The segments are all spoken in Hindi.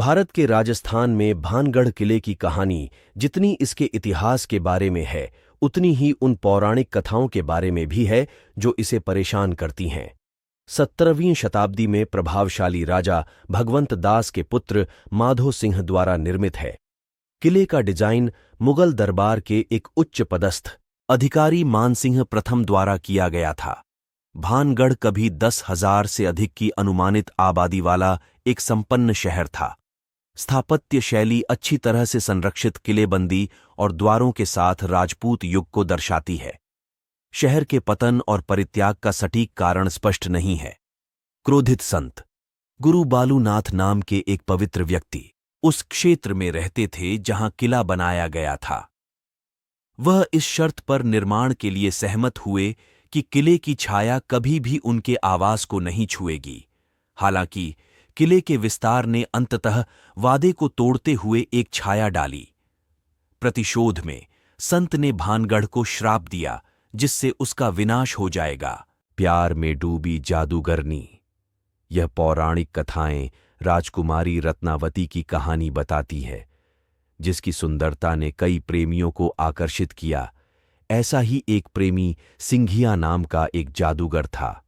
भारत के राजस्थान में भानगढ़ किले की कहानी जितनी इसके इतिहास के बारे में है, उतनी ही उन पौराणिक कथाओं के बारे में भी है जो इसे परेशान करती हैं। 17वीं शताब्दी में प्रभावशाली राजा भगवंत दास के पुत्र माधो सिंह द्वारा निर्मित है। किले का डिजाइन मुगल दरबार के एक उच्च पदस्थ अधिकारी मानसिंह प्रथम द्वारा किया गया था। भानगढ़ कभी 10,000 से अधिक की अनुमानित आबादी वाला एक संपन्न शहर था। स्थापत्य शैली अच्छी तरह से संरक्षित किलेबंदी और द्वारों के साथ राजपूत युग को दर्शाती है। शहर के पतन और परित्याग का सटीक कारण स्पष्ट नहीं है। क्रोधित संत गुरु बालूनाथ नाम के एक पवित्र व्यक्ति उस क्षेत्र में रहते थे जहां किला बनाया गया था। वह इस शर्त पर निर्माण के लिए सहमत हुए कि किले की छाया कभी भी उनके आवास को नहीं छुएगी। हालांकि किले के विस्तार ने अंततः वादे को तोड़ते हुए एक छाया डाली। प्रतिशोध में संत ने भानगढ़ को श्राप दिया जिससे उसका विनाश हो जाएगा। प्यार में डूबी जादूगरनी। यह पौराणिक कथाएं राजकुमारी रत्नावती की कहानी बताती है, जिसकी सुंदरता ने कई प्रेमियों को आकर्षित किया। ऐसा ही एक प्रेमी सिंघिया नाम का एक जादूगर था।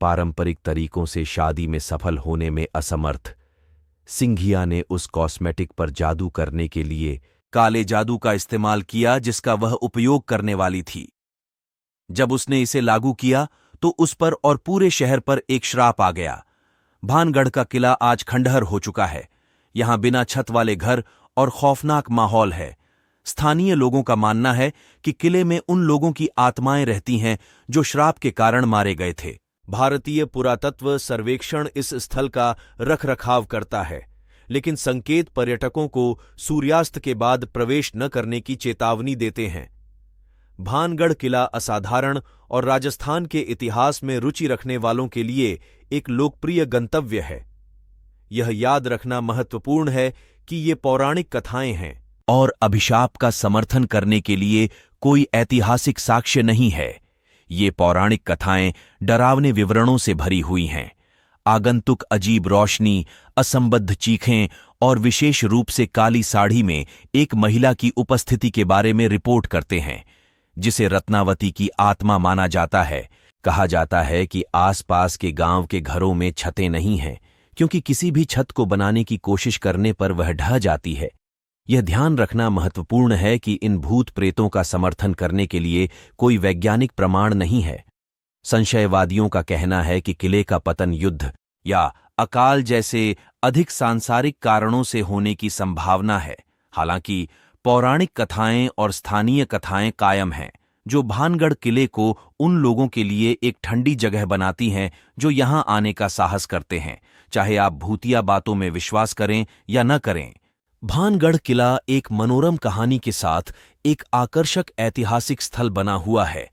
पारंपरिक तरीकों से शादी में सफल होने में असमर्थ सिंघिया ने उस कॉस्मेटिक पर जादू करने के लिए काले जादू का इस्तेमाल किया जिसका वह उपयोग करने वाली थी। जब उसने इसे लागू किया तो उस पर और पूरे शहर पर एक श्राप आ गया। भानगढ़ का किला आज खंडहर हो चुका है। यहां बिना छत वाले घर और खौफनाक माहौल है। स्थानीय लोगों का मानना है कि किले में उन लोगों की आत्माएं रहती हैं जो श्राप के कारण मारे गए थे। भारतीय पुरातत्व सर्वेक्षण इस स्थल का रखरखाव करता है, लेकिन संकेत पर्यटकों को सूर्यास्त के बाद प्रवेश न करने की चेतावनी देते हैं। भानगढ़ किला असाधारण और राजस्थान के इतिहास में रुचि रखने वालों के लिए एक लोकप्रिय गंतव्य है। यह याद रखना महत्वपूर्ण है कि ये पौराणिक कथाएं हैं और अभिशाप का समर्थन करने के लिए कोई ऐतिहासिक साक्ष्य नहीं है। ये पौराणिक कथाएं डरावने विवरणों से भरी हुई हैं। आगंतुक अजीब रोशनी, असंबद्ध चीखें और विशेष रूप से काली साड़ी में एक महिला की उपस्थिति के बारे में रिपोर्ट करते हैं, जिसे रत्नावती की आत्मा माना जाता है। कहा जाता है कि आसपास के गांव के घरों में छतें नहीं हैं, क्योंकि किसी भी छत को बनाने की कोशिश करने पर वह ढह जाती है। यह ध्यान रखना महत्वपूर्ण है कि इन भूत प्रेतों का समर्थन करने के लिए कोई वैज्ञानिक प्रमाण नहीं है। संशयवादियों का कहना है कि किले का पतन युद्ध या अकाल जैसे अधिक सांसारिक कारणों से होने की संभावना है। हालांकि पौराणिक कथाएं और स्थानीय कथाएं कायम हैं, जो भानगढ़ किले को उन लोगों के लिए एक ठंडी जगह बनाती हैं जो यहां आने का साहस करते हैं, चाहे आप भूतिया बातों में विश्वास करें या न करें। भानगढ़ किला एक मनोरम कहानी के साथ एक आकर्षक ऐतिहासिक स्थल बना हुआ है।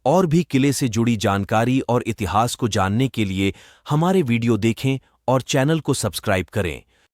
और भी किले से जुड़ी जानकारी और इतिहास को जानने के लिए हमारे वीडियो देखें और चैनल को सब्सक्राइब करें।